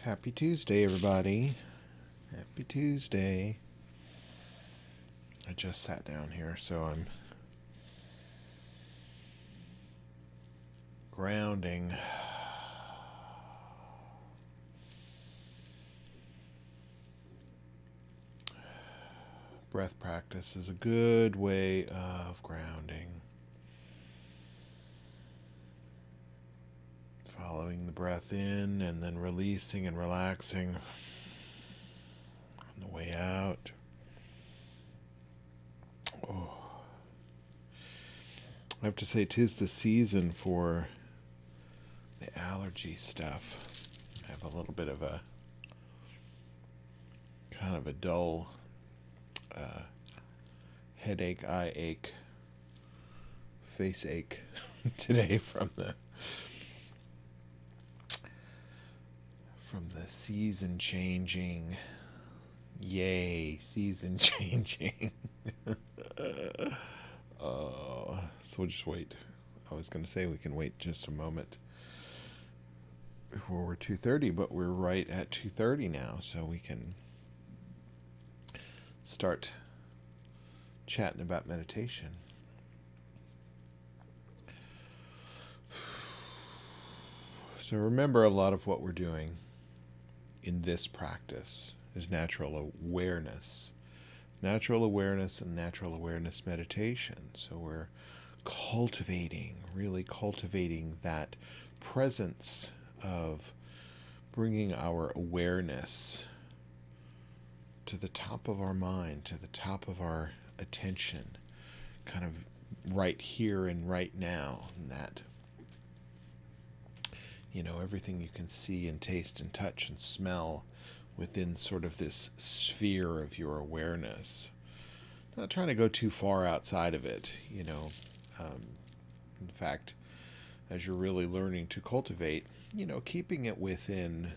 Happy Tuesday, everybody. Happy Tuesday. I just sat down here, so I'm grounding. Breath practice is a good way of grounding. Following the breath in and then releasing and relaxing on the way out. Oh. I have to say, 'tis the season for the allergy stuff. I have a little bit of a kind of a dull headache, eye ache, face ache today from the season changing. Yay, season changing. So we'll just wait. I was going to say we can wait just a moment before we're 2:30, but we're right at 2:30 now, so we can start chatting about meditation. So remember, a lot of what we're doing in this practice is natural awareness and natural awareness meditation. So we're really cultivating that presence of bringing our awareness to the top of our mind, to the top of our attention, kind of right here and right now, and that, everything you can see and taste and touch and smell within sort of this sphere of your awareness. Not trying to go too far outside of it, in fact, as you're really learning to cultivate, keeping it within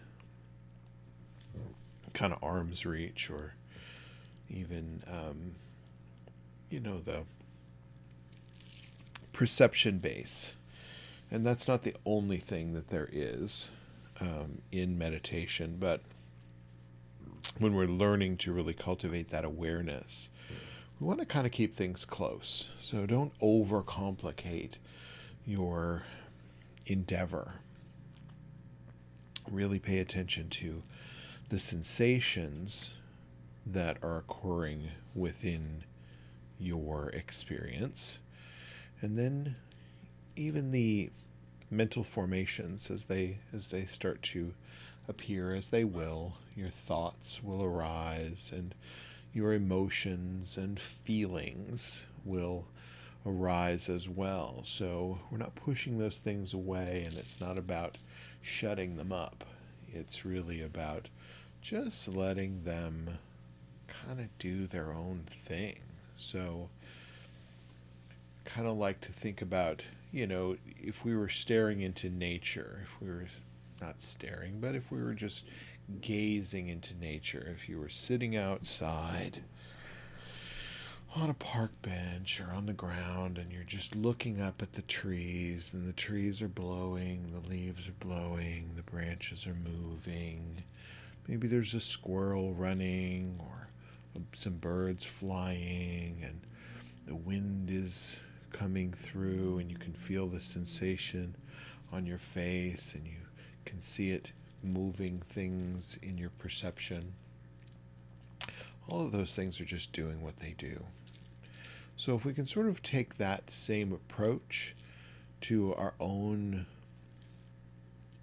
kind of arm's reach, or even, the perception base. And that's not the only thing that there is in meditation, but when we're learning to really cultivate that awareness, we want to kind of keep things close. So don't overcomplicate your endeavor. Really pay attention to the sensations that are occurring within your experience, and then even the mental formations as they start to appear, as they will. Your thoughts will arise, and your emotions and feelings will arise as well. So we're not pushing those things away, and it's not about shutting them up. It's really about just letting them kind of do their own thing. So kind of like to think about, if we were staring into nature, if we were not staring, but if we were just gazing into nature, if you were sitting outside on a park bench or on the ground, and you're just looking up at the trees, and the trees are blowing, the leaves are blowing, the branches are moving. Maybe there's a squirrel running, or some birds flying, and the wind is coming through, and you can feel the sensation on your face, and you can see it moving things in your perception. All of those things are just doing what they do. So if we can sort of take that same approach to our own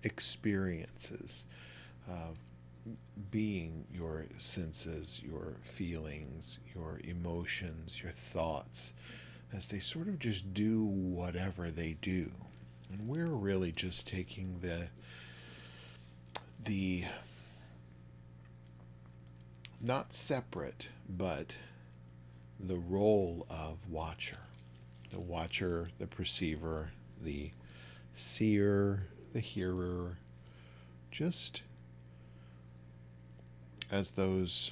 experiences, being your senses, your feelings, your emotions, your thoughts, as they sort of just do whatever they do. And we're really just taking the not separate, but the role of watcher. The watcher, the perceiver, the seer, the hearer, just as those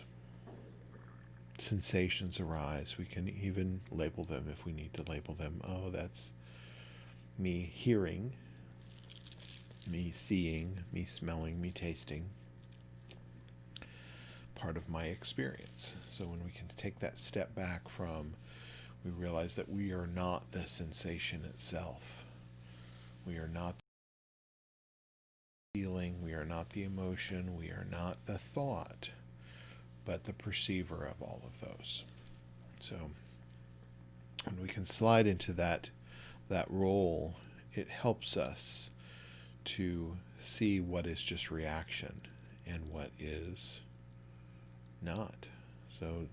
sensations arise. We can even label them if we need to label them. Oh, that's me hearing, me seeing, me smelling, me tasting. part of my experience. So when we can take that step back from, we realize that we are not the sensation itself. We are not the feeling, we are not the emotion, we are not the thought, but the perceiver of all of those. So when we can slide into that role, it helps us to see what is just reaction and what is not. So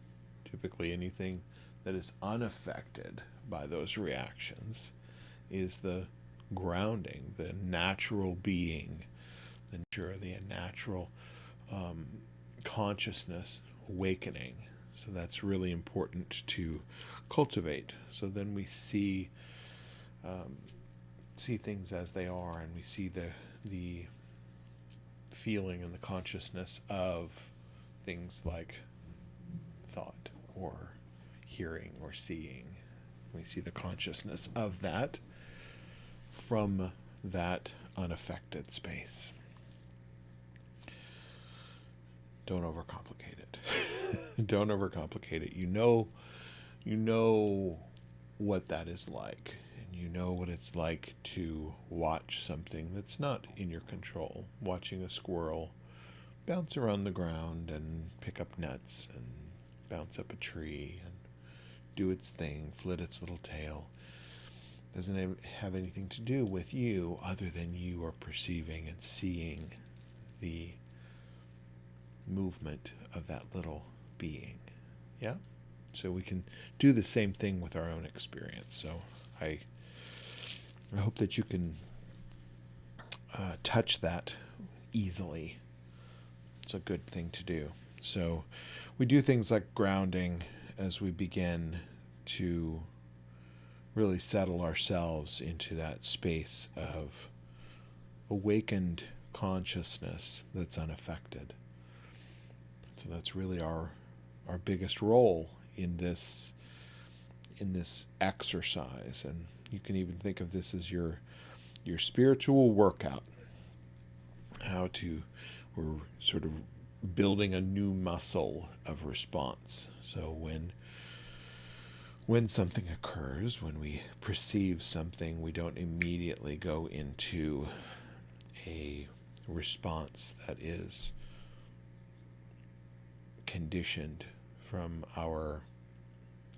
typically anything that is unaffected by those reactions is the grounding, the natural being, the natural consciousness awakening. So that's really important to cultivate. So then we see things as they are, and we see the feeling and the consciousness of things like thought or hearing or seeing. We see the consciousness of that from that unaffected space. Don't overcomplicate it. Don't overcomplicate it. You know what that is like. And you know what it's like to watch something that's not in your control. Watching a squirrel bounce around the ground and pick up nuts and bounce up a tree and do its thing, flit its little tail. Doesn't have anything to do with you other than you are perceiving and seeing the movement of that little being. Yeah? So we can do the same thing with our own experience. So I hope that you can touch that easily. It's a good thing to do. So we do things like grounding as we begin to really settle ourselves into that space of awakened consciousness that's unaffected. So that's really our biggest role in this exercise. And you can even think of this as your spiritual workout. We're sort of building a new muscle of response. So when something occurs, when we perceive something, we don't immediately go into a response that is conditioned from our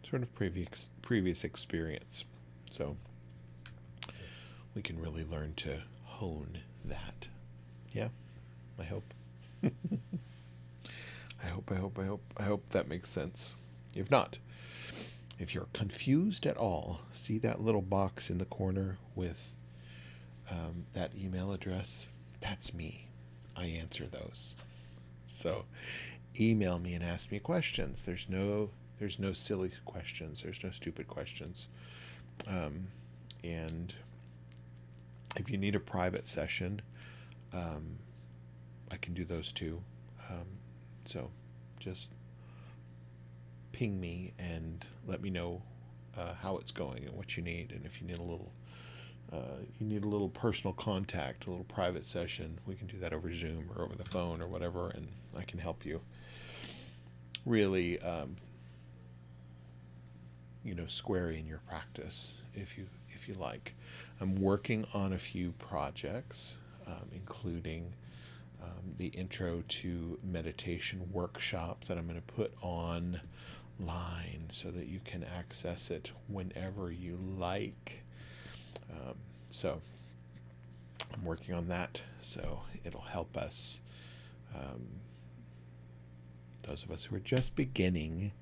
sort of previous experience. So we can really learn to hone that. Yeah, I hope. I hope that makes sense. If not, if you're confused at all, see that little box in the corner with that email address? That's me. I answer those. So email me and ask me questions. There's no silly questions. There's no stupid questions. And if you need a private session, I can do those too. So just ping me and let me know how it's going and what you need. And if you need a little personal contact, a little private session, we can do that over Zoom or over the phone or whatever, and I can help you really square in your practice if you like. I'm working on a few projects, including the intro to meditation workshop that I'm going to put online so that you can access it whenever you like. So I'm working on that, so it'll help us, those of us who are just beginning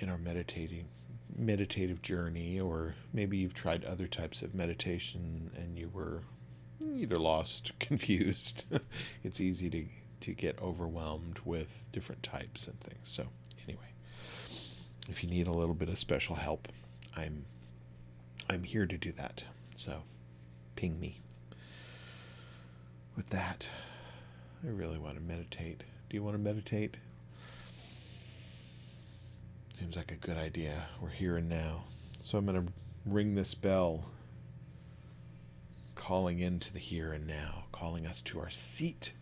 in our meditative journey, or maybe you've tried other types of meditation and you were either lost, confused. It's easy to get overwhelmed with different types and things. So anyway, if you need a little bit of special help, I'm here to do that. So ping me. With that, I really want to meditate. Do you want to meditate? Seems like a good idea. We're here and now. So I'm going to ring this bell, calling into the here and now, calling us to our seat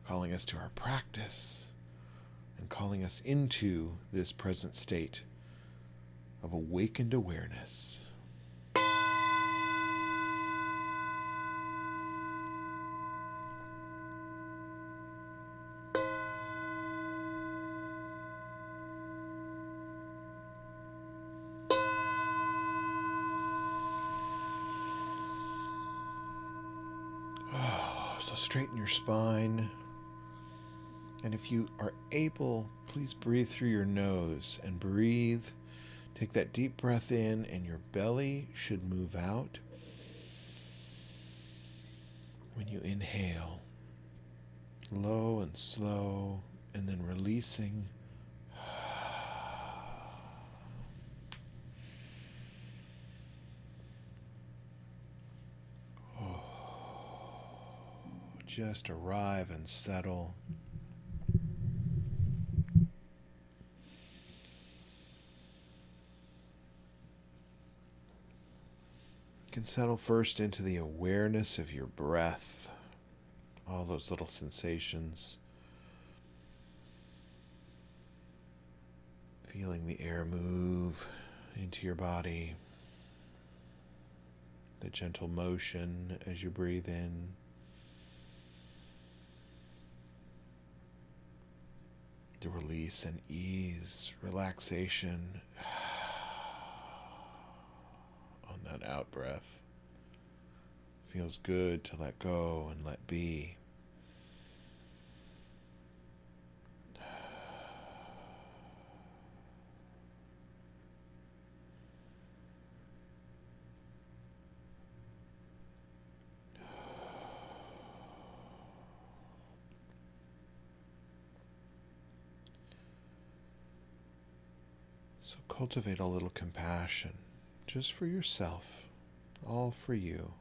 calling us to our practice, and calling us into this present state of awakened awareness. So straighten your spine. And if you are able, please breathe through your nose and breathe. Take that deep breath in, and your belly should move out. When you inhale, low and slow, and then releasing. Just arrive and settle. You can settle first into the awareness of your breath, all those little sensations. Feeling the air move into your body, the gentle motion as you breathe in. The release and ease, relaxation on that out breath. Feels good to let go and let be. So cultivate a little compassion just for yourself, all for you.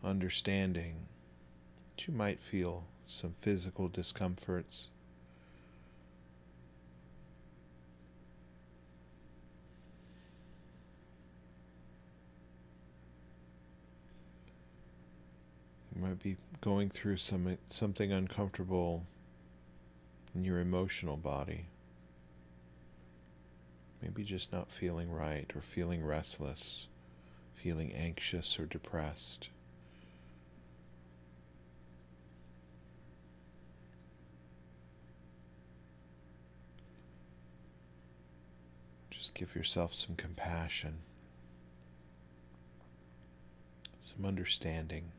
Understanding that you might feel some physical discomforts. You might be going through something uncomfortable in your emotional body. Maybe just not feeling right, or feeling restless, feeling anxious or depressed. Just give yourself some compassion, some understanding.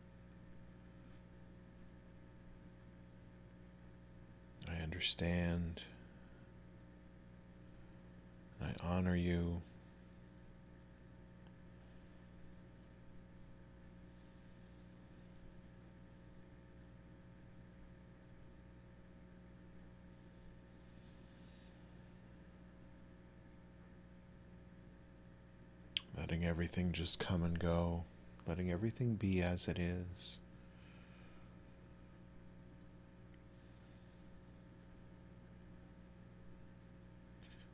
I understand. I honor you. Letting everything just come and go, letting everything be as it is.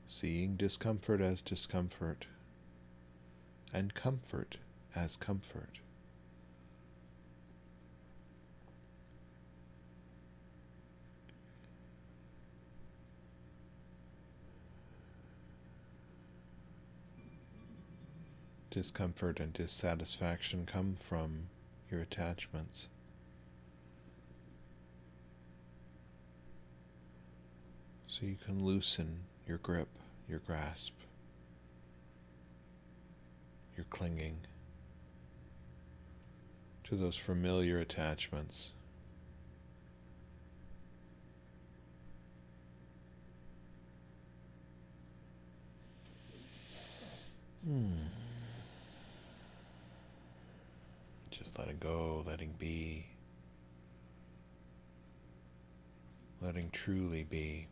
Seeing discomfort as discomfort, and comfort as comfort. Discomfort and dissatisfaction come from your attachments. So you can loosen your grip, your grasp, your clinging to those familiar attachments. Just letting go, letting be, letting truly be.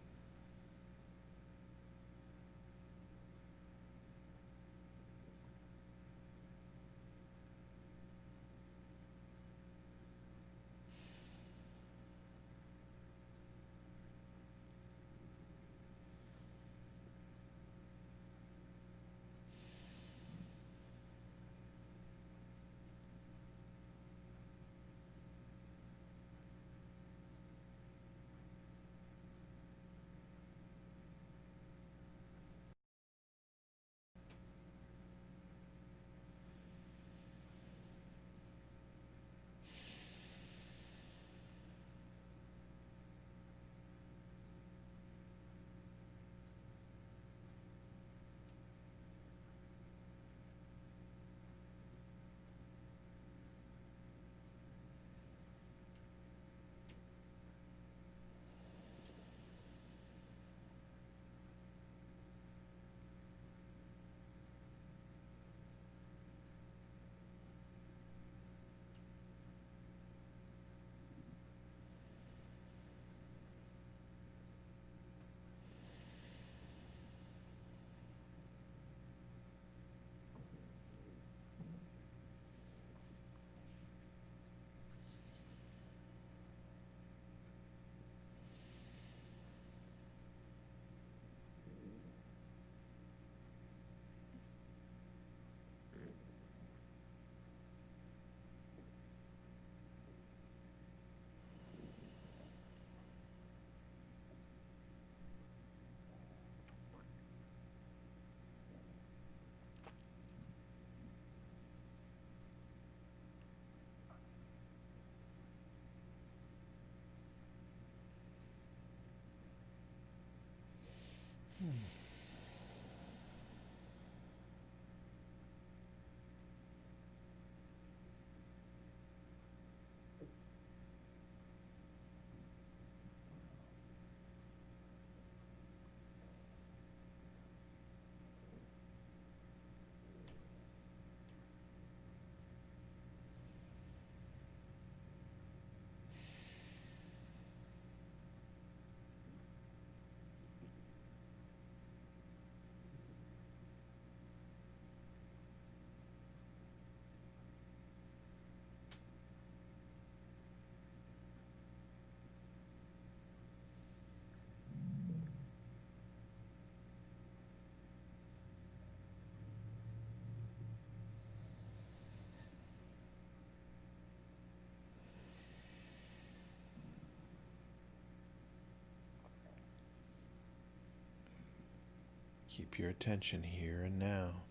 Keep your attention here and now.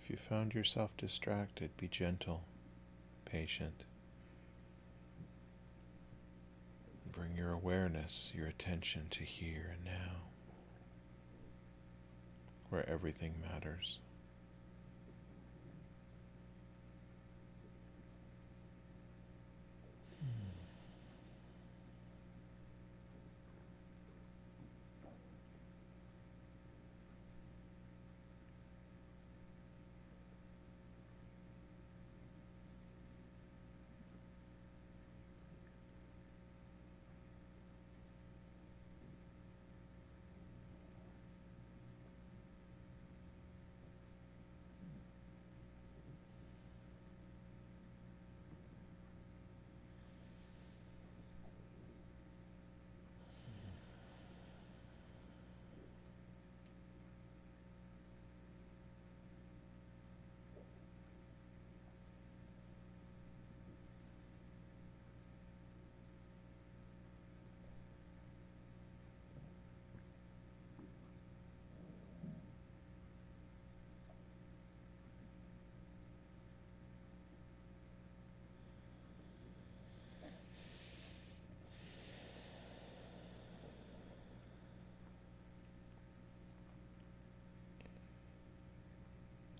If you found yourself distracted, be gentle, patient. Bring your awareness, your attention to here and now, where everything matters.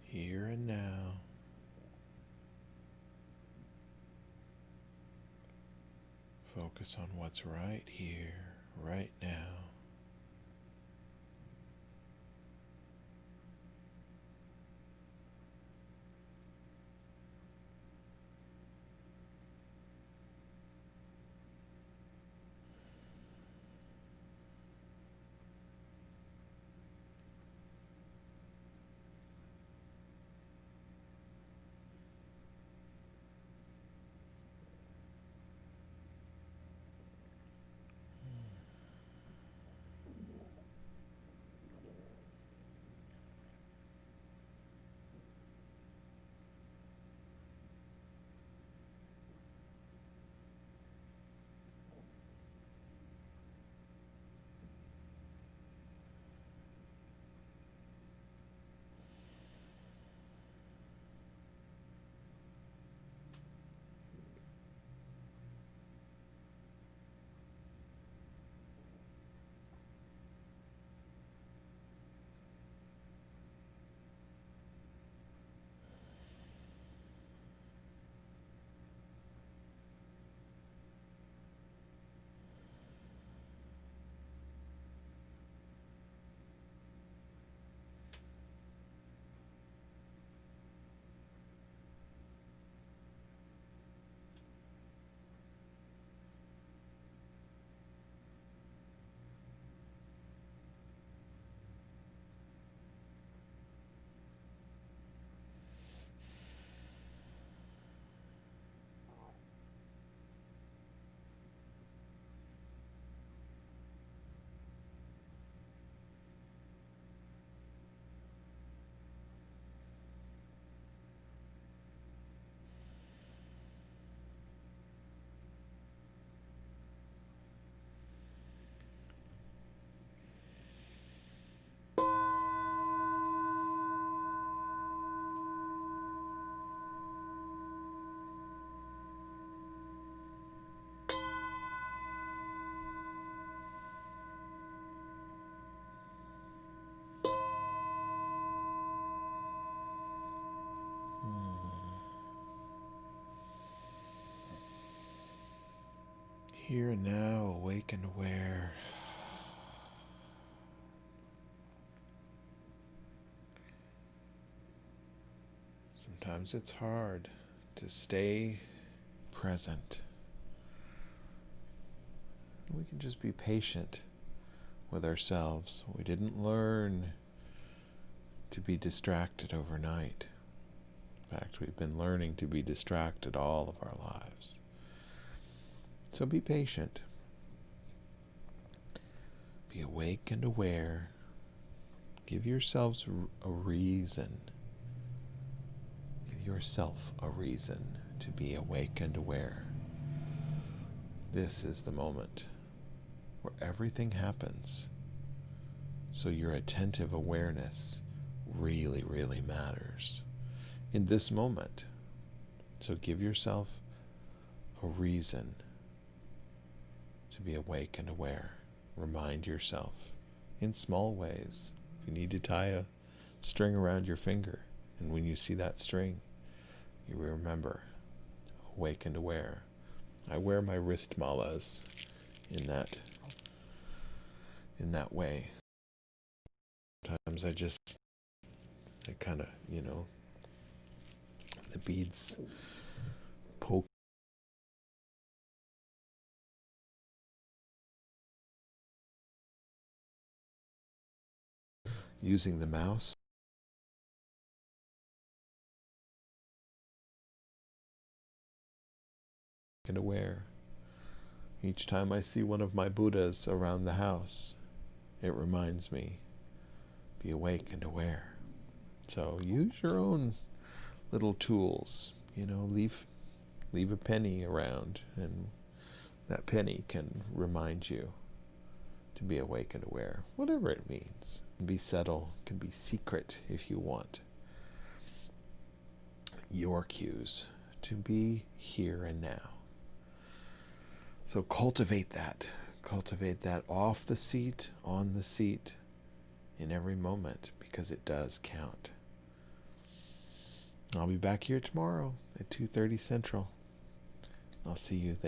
Here and now. Focus on what's right here, right now. Here and now, awake and aware. Sometimes it's hard to stay present. We can just be patient with ourselves. We didn't learn to be distracted overnight. In fact, we've been learning to be distracted all of our lives. So be patient. Be awake and aware. Give yourselves a reason. Give yourself a reason to be awake and aware. This is the moment where everything happens. So your attentive awareness really, really matters in this moment. So give yourself a reason to be awake and aware. Remind yourself in small ways. If you need to tie a string around your finger, and when you see that string, you remember, awake and aware. I wear my wrist malas in that way. Sometimes I kind of, the beads poke using the mouse. And aware. Each time I see one of my Buddhas around the house, it reminds me, be awake and aware. So use your own little tools. Leave a penny around, and that penny can remind you to be awake and aware, whatever it means. It can be subtle, it can be secret if you want. Your cues to be here and now. So cultivate that. Cultivate that off the seat, on the seat, in every moment, because it does count. I'll be back here tomorrow at 2:30 Central. I'll see you then.